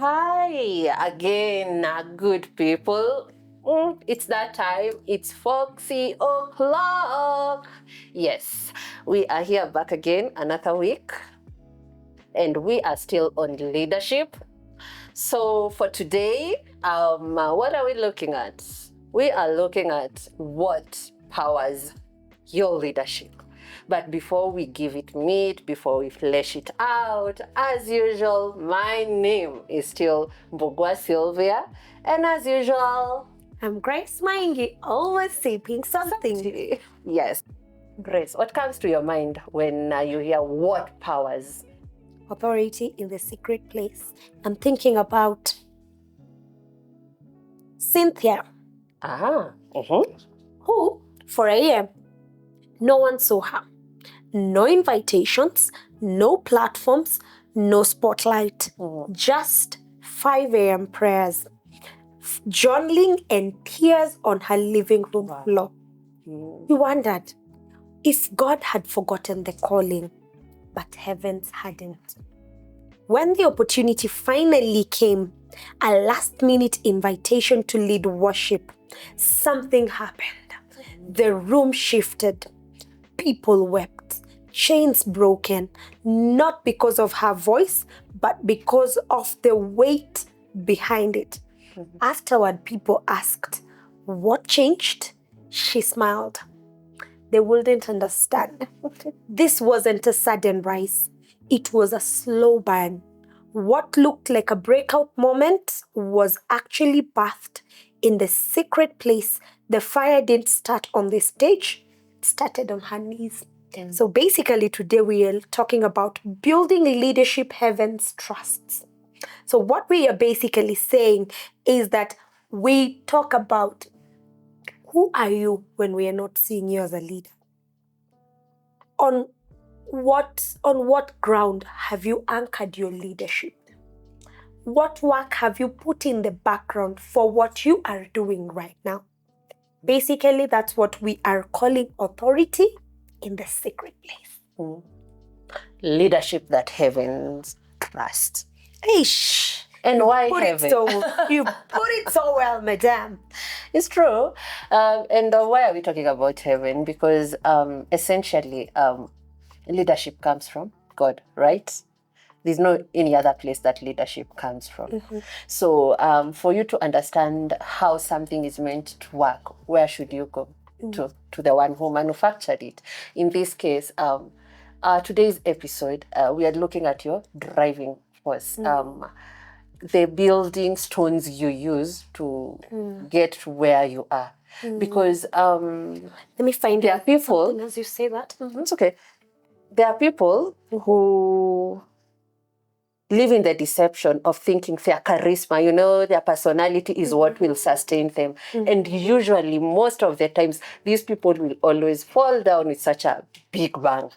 Hi again, good people. It's that time. It's Foxy o'clock. Yes, we are here back again another week, and we are still on leadership. So for today, what are we looking at? We are looking at what powers your leadership. But before we give it meat, before we flesh it out, as usual, my name is still Mbogwa Sylvia. And as usual, I'm Grace Maingi, always sipping something. Yes. Grace, what comes to your mind when you hear what powers? Authority in the secret place. I'm thinking about Cynthia, who, for a year, no one saw her. No invitations, no platforms, no spotlight. Just 5 a.m. prayers, journaling and tears on her living room floor. You wondered if God had forgotten the calling, but heavens hadn't. When the opportunity finally came, a last-minute invitation to lead worship, something happened. The room shifted. People wept. Chains broken, not because of her voice, but because of the weight behind it. Afterward, people asked, "What changed?" She smiled. They wouldn't understand. This wasn't a sudden rise. It was a slow burn. What looked like a breakout moment was actually birthed in the secret place. The fire didn't start on the stage, it started on her knees. So basically today we are talking about building leadership heaven's trusts. So what we are basically saying is that we talk about who are you when we are not seeing you as a leader? On what ground have you anchored your leadership? What work have you put in the background for what you are doing right now? Basically, that's what we are calling authority in the secret place. Leadership that heavens trust. Ish. And why Put heaven? you put it so well, madam. It's true. And why are we talking about heaven? Because essentially, leadership comes from God, right? There's no any other place that leadership comes from. So for you to understand how something is meant to work, where should you go? To the one who manufactured it. In this case, today's episode, we are looking at your driving force. The building stones you use to get to where you are. Because Let me find there are people, something as you say that. it's okay. There are people who live in the deception of thinking their charisma, their personality is what will sustain them. And usually, most of the times, these people will always fall down with such a big bang.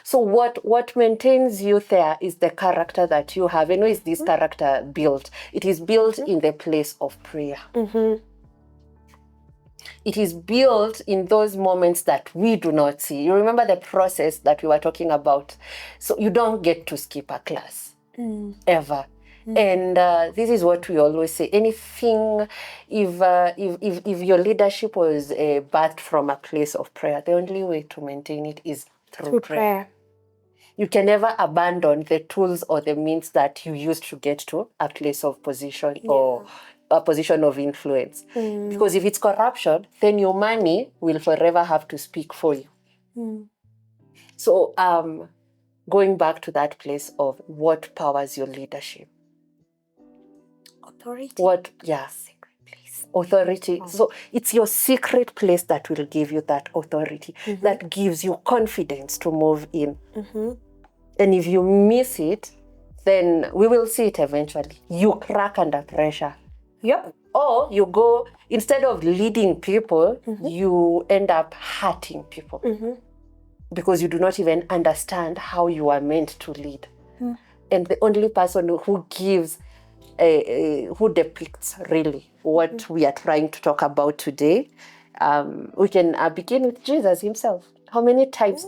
So what maintains you there is the character that you have. And where is this character built? It is built in the place of prayer. It is built in those moments that we do not see. You remember the process that we were talking about. So you don't get to skip a class ever. And this is what we always say. Anything, if your leadership was birthed from a place of prayer, the only way to maintain it is through prayer. You can never abandon the tools or the means that you used to get to a place of position or a position of influence. Because if it's corruption, then your money will forever have to speak for you. So going back to that place of what powers your leadership. Authority. Secret place. Authority. So it's your secret place that will give you that authority, that gives you confidence to move in. And if you miss it, then we will see it eventually. You crack under pressure. Yep. Or you go, instead of leading people, you end up hurting people. Because you do not even understand how you are meant to lead. And the only person who gives, who depicts really what we are trying to talk about today, we can begin with Jesus himself. How many times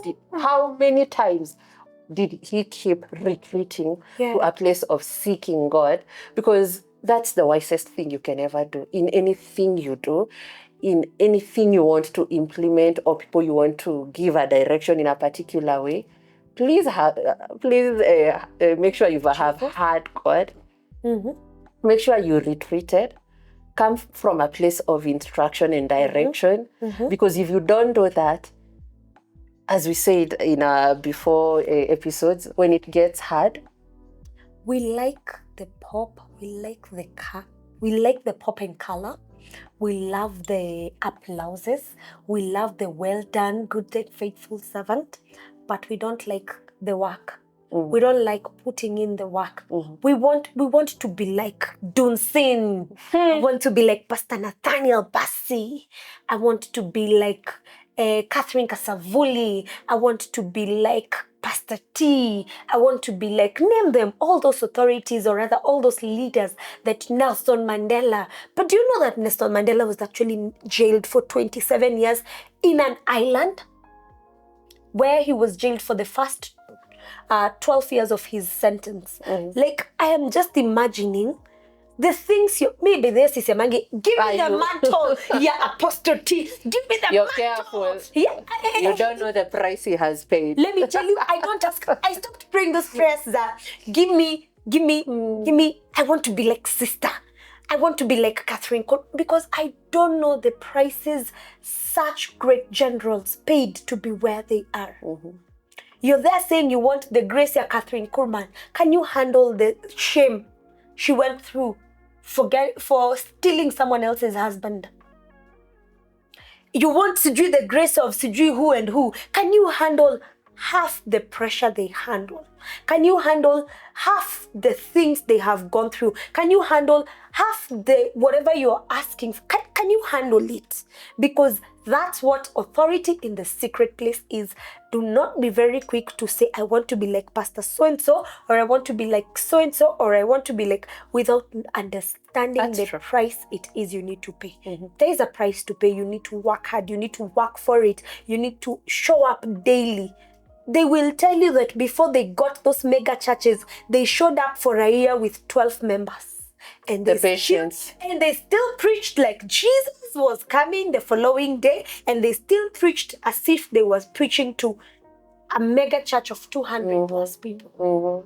did he keep retreating Yeah. to a place of seeking God? Because that's the wisest thing you can ever do in anything you do, in anything you want to implement or people you want to give a direction in a particular way. Please make sure you have heard God. Make sure you retreated. Come from a place of instruction and direction. Because if you don't do that, as we said in before episodes, when it gets hard, we like the pop, we like the we like the pop and color, we love the applauses, we love the well done, good and faithful servant, but we don't like the work. We don't like putting in the work. We want to be like Dunsin. I want to be like Pastor Nathaniel Bassi. I want to be like Catherine Kasavuli. I want to be like Pastor T. I want to be like, name them, all those authorities, or rather all those leaders that Nelson Mandela. But do you know that Nelson Mandela was actually jailed for 27 years in an island, where he was jailed for the first 12 years of his sentence. Like, I am just imagining the things maybe this is a mangi. Give me the mantle, yeah, Apostle T. Give me the you're mantle. careful. Yeah. You don't know the price he has paid. Let me tell you, I stopped praying those prayers that give me, I want to be like sister. I want to be like Catherine, because I don't know the prices such great generals paid to be where they are. You're there saying you want the grace of Catherine Kuhlman. Can you handle the shame she went through for stealing someone else's husband? You want Sijui the grace of Sijui who and who. Can you handle half the pressure they handle? Can you handle half the things they have gone through? Can you handle half the whatever you're asking? Can you handle it? Because that's what authority in the secret place is. Do not be very quick to say, I want to be like Pastor so-and-so, or I want to be like so-and-so, or I want to be like, without understanding the price it is you need to pay. There is a price to pay. You need to work hard. You need to work for it. You need to show up daily. They will tell you that before they got those mega churches, they showed up for a year with 12 members. And they still preached like Jesus was coming the following day, and they still preached as if they was preaching to a mega church of 200 plus people.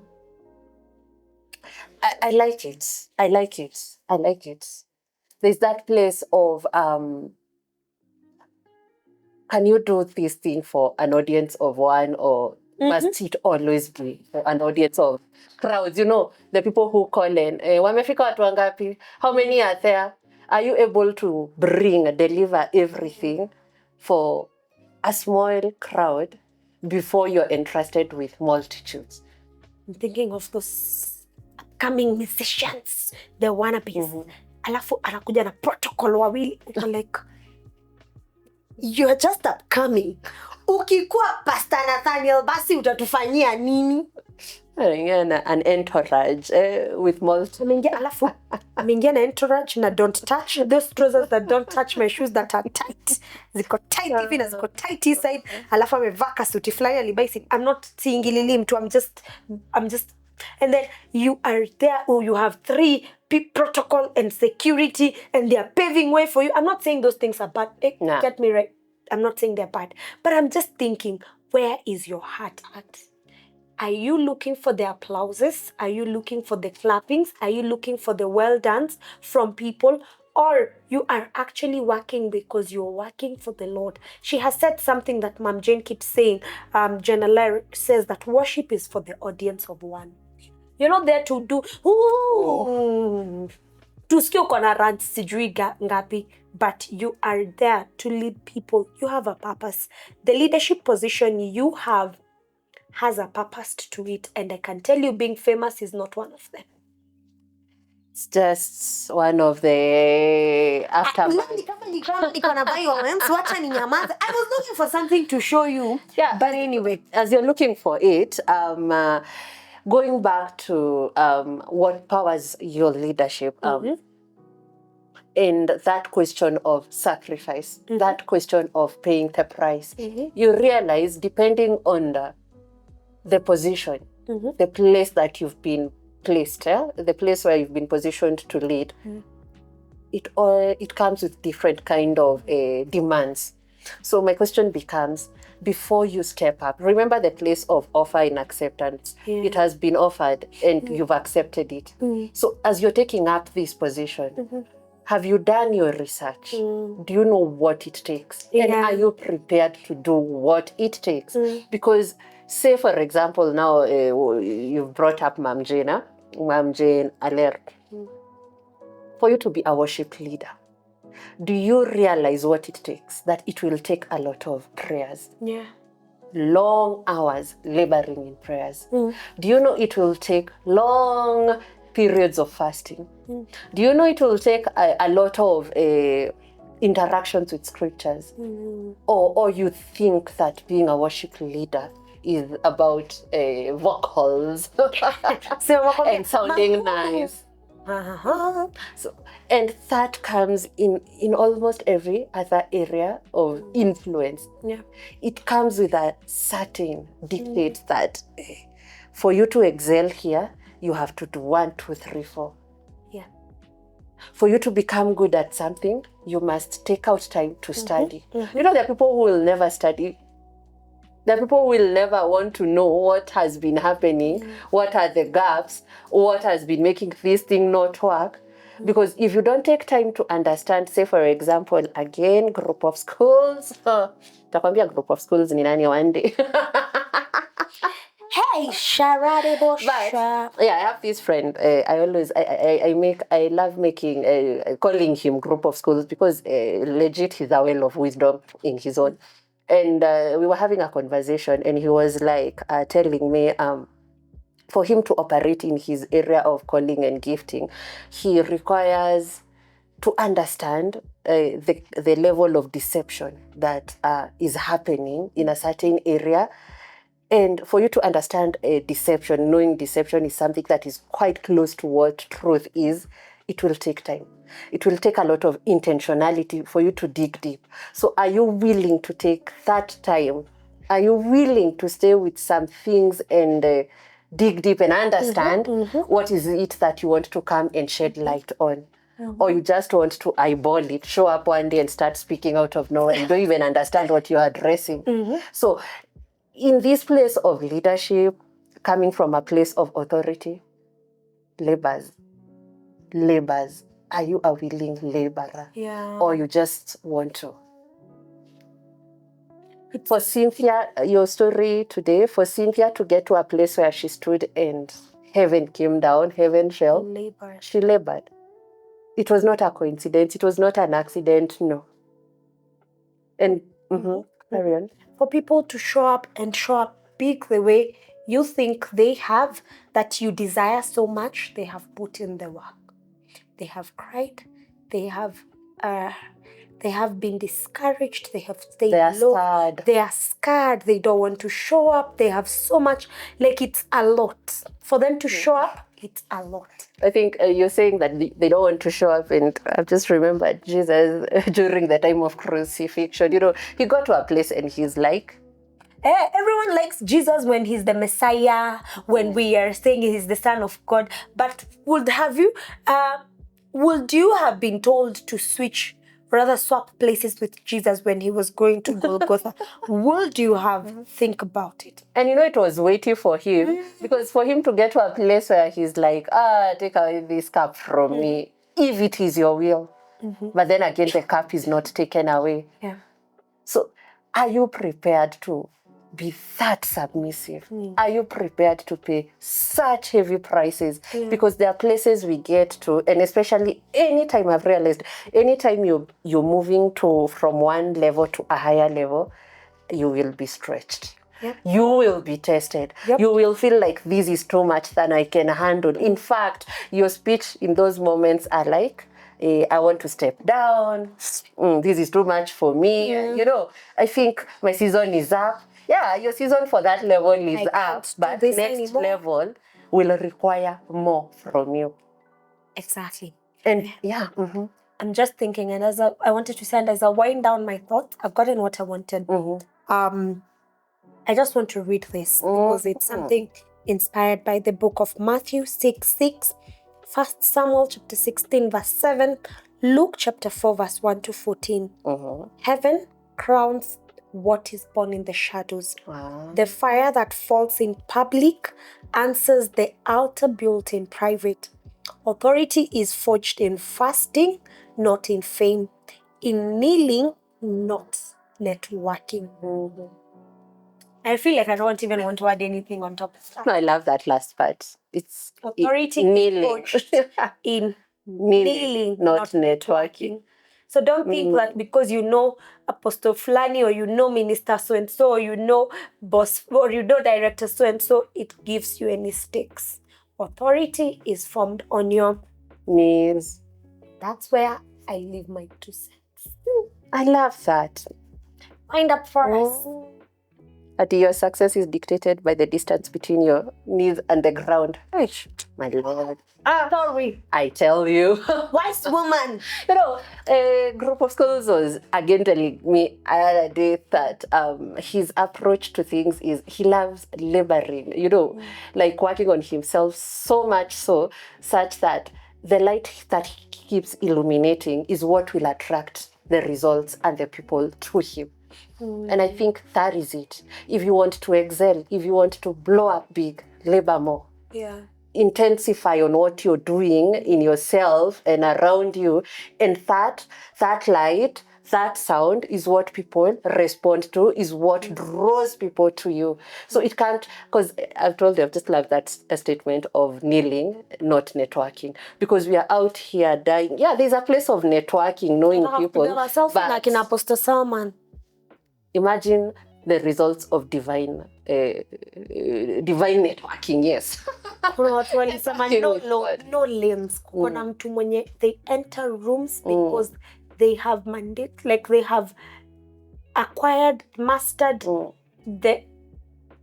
I like it. I like it. I like it. There's that place of can you do this thing for an audience of one, or must it always be for an audience of crowds? You know, the people who call in, wamefika watu wangapi? How many are there? Are you able to deliver everything for a small crowd before you're entrusted with multitudes? I'm thinking of those upcoming musicians, the wannabes. Alafu anakuja na protocol wawili. Uko like, you're just upcoming. Ukikuwa Pastor Nathaniel Bassi utatufanyia nini? An entourage with multiple. Ameingia na entourage na don't touch, those trousers that don't touch my shoes that are tight. Ziko tight hivi na ziko tight inside. Alafu amevaa kasuti fulani alibaisi. I'm not singilili mtu. I'm just and then you are there, or you have 3 protocol and security, and they are paving way for you. I'm not saying those things are bad. Get me right. I'm not saying they're bad. But I'm just thinking, where is your heart at? Are you looking for the applauses? Are you looking for the clappings? Are you looking for the well done from people? Or you are actually working because you're working for the Lord? She has said something that Mom Jane keeps saying. Jenna Lair says that worship is for the audience of one. You're not there to do, tusikie uko na rant sijui ngapi, but you are there to lead people. You have a purpose. The leadership position you have has a purpose to it, and I can tell you being famous is not one of them. It's just one of the aftermath. I was looking for something to show you. Yeah. But anyway, as you're looking for it, going back to what powers your leadership, and that question of sacrifice, that question of paying the price, you realize depending on the position, the place that you've been placed, the place where you've been positioned to lead, it comes with different kind of demands. So my question becomes, before you step up, remember the place of offer and acceptance. It has been offered and you've accepted it. So as you're taking up this position, have you done your research? Do you know what it takes? And are you prepared to do what it takes? Because say, for example, now you've brought up Mam Jane Alert. For you to be a worship leader, do you realize what it takes? That it will take a lot of prayers. Yeah. Long hours laboring in prayers. Do you know it will take long periods of fasting? Do you know it will take a lot of interactions with scriptures? Or you think that being a worship leader is about vocals and sounding nice? So, and that comes in almost every other area of influence. It comes with a certain dictate that for you to excel here, you have to do 1, 2, 3, 4. For you to become good at something, you must take out time to study. You know, there are people who will never study. The people will never want to know what has been happening, what are the gaps, what has been making this thing not work. Because if you don't take time to understand, say for example, again, group of schools. Takwambia group of schools ni nani one day. Hey, Sharade Bosha. Yeah, I have this friend. I love making, calling him group of schools because legit he's a well of wisdom in his own. And we were having a conversation and he was like telling me for him to operate in his area of calling and gifting, he requires to understand the level of deception that is happening in a certain area. And for you to understand deception, knowing deception is something that is quite close to what truth is, it will take time. It will take a lot of intentionality for you to dig deep. So are you willing to take that time? Are you willing to stay with some things and dig deep and understand what is it that you want to come and shed light on? Or you just want to eyeball it, show up one day and start speaking out of nowhere and don't even understand what you're addressing. So in this place of leadership, coming from a place of authority, labors, are you a willing laborer? Or you just want to? For Cynthia, your story today, for Cynthia to get to a place where she stood and heaven came down, heaven fell, she labored. It was not a coincidence. It was not an accident, no. And carry on. For people to show up big the way you think they have, that you desire so much, they have put in the work. They have cried. They have been discouraged. They have stayed low. Scared. They are scared. They don't want to show up. They have so much. Like, it's a lot. For them to show up, it's a lot. I think you're saying that they don't want to show up, and I've just remembered Jesus during the time of crucifixion. You know, he got to a place and he's like, everyone likes Jesus when he's the Messiah, when we are saying he's the Son of God. But would you have been told to swap places with Jesus when he was going to Golgotha? Would you have think about it? And you know, it was weighty for him, because for him to get to a place where he's like, take away this cup from me, if it is your will. But then again, the cup is not taken away. So are you prepared to be that submissive? Are you prepared to pay such heavy prices? Because there are places we get to, and especially anytime I've realized, anytime you're moving from one level to a higher level, you will be stretched. You will be tested. You will feel like this is too much than I can handle. In fact, your speech in those moments are like, I want to step down. This is too much for me. You know, I think my season is up. Yeah, your season for that level is up, but next level will require more from you. Exactly. And I'm just thinking, and as I wanted to say, and as I wind down my thoughts, I've gotten what I wanted. I just want to read this because it's something inspired by the book of Matthew 6:6, 1 Samuel chapter 16 verse 7, Luke chapter 4 verse 1 to 14. Heaven crowns what is born in the shadows. Wow. The fire that falls in public answers the altar built in private. Authority is forged in fasting, not in fame, in kneeling, not networking. I feel like I don't even want to add anything on top of that. No, I love that last part. It's Authority kneeling. is forged in kneeling, not networking. So don't think that because you know Apostle Flani or you know Minister so-and-so or you know boss or you know director so-and-so, it gives you any stakes. Authority is formed on your knees. That's where I leave my 2 cents. I love that. Wind up for us. That your success is dictated by the distance between your knees and the ground. Eish, my Lord. Sorry. I tell you. Wise woman. You know, a group of schools was again telling me other day that his approach to things is he loves laboring, you know, like working on himself so much so, such that the light that he keeps illuminating is what will attract the results and the people to him. And I think that is it. If you want to excel, if you want to blow up big, labor more. Yeah. Intensify on what you're doing in yourself and around you. And that light, that sound is what people respond to, is what draws people to you. So it can't, because I've told you, I've just loved that statement of kneeling, not networking. Because we are out here dying. Yeah, there's a place of networking, knowing people. Like in Apostle Salman. Imagine the results of divine networking, yes. Kuna watu walisema no lanes. Kuna mtu mwenye they enter rooms because they have mandate, like they have acquired, mastered the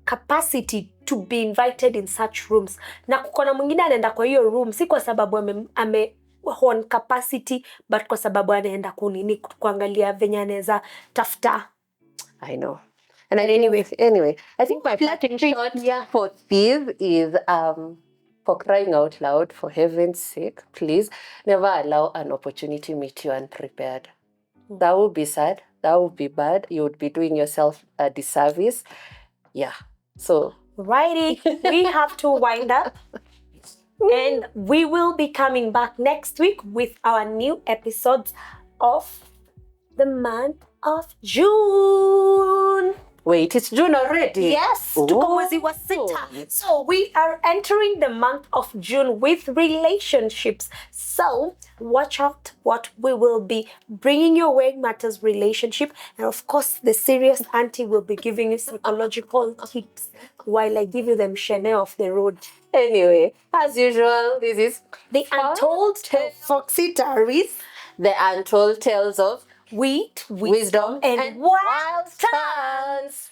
capacity to be invited in such rooms. Na kuna mwingine anaenda kwa hiyo room si kwa sababu ame hone capacity, but kwa sababu anaenda kuangalia venye anaweza tafuta. I know. And anyway, I think my parting shot for this is for crying out loud, for heaven's sake, please never allow an opportunity to meet you unprepared. That would be sad. That would be bad. You would be doing yourself a disservice. Yeah. So, righty, we have to wind up. And we will be coming back next week with our new episodes of the month of June. Wait, it's June already? Yes, tuko mwezi wa sita. So we are entering the month of June with relationships. So watch out what we will be bringing your way matters relationship. And of course, the serious auntie will be giving you psychological tips while I give you them Chanel off the road. Anyway, as usual, this is the Untold Foxy Diaries. The Untold Tales of Wheat, wisdom, and wild turns.